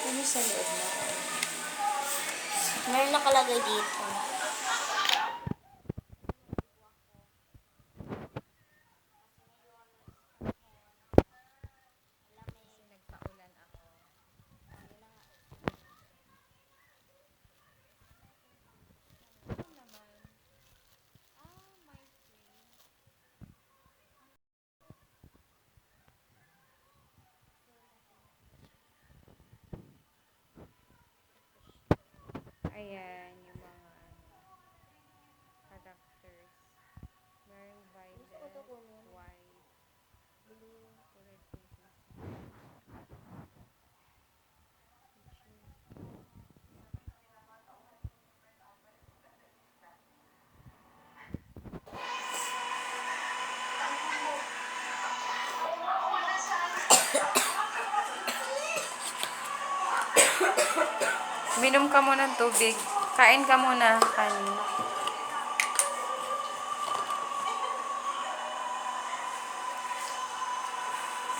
Ano sa loob na? Meron nakalagay dito. Nagpaulan ako. Ano naman? My free. Ayan, yung mga characters. Merong violet, white, blue, red pieces. Minom ka muna ng tubig. Kain ka muna, kanin.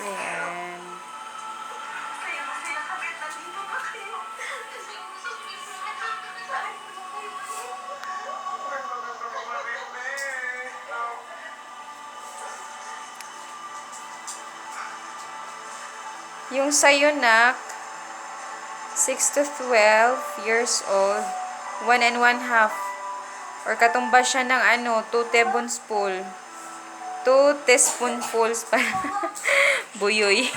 Ayan. Yung sa'yo, nak, 6 to 12 years old, 1 and 1/2. Or katumbas siya ng 2 tablespoon. 2 teaspoonfuls pa. Buyoy.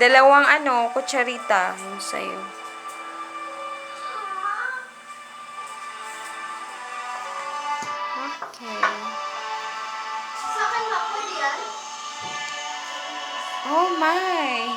Dalawang kutsarita yung sa'yo. Okay. Oh my!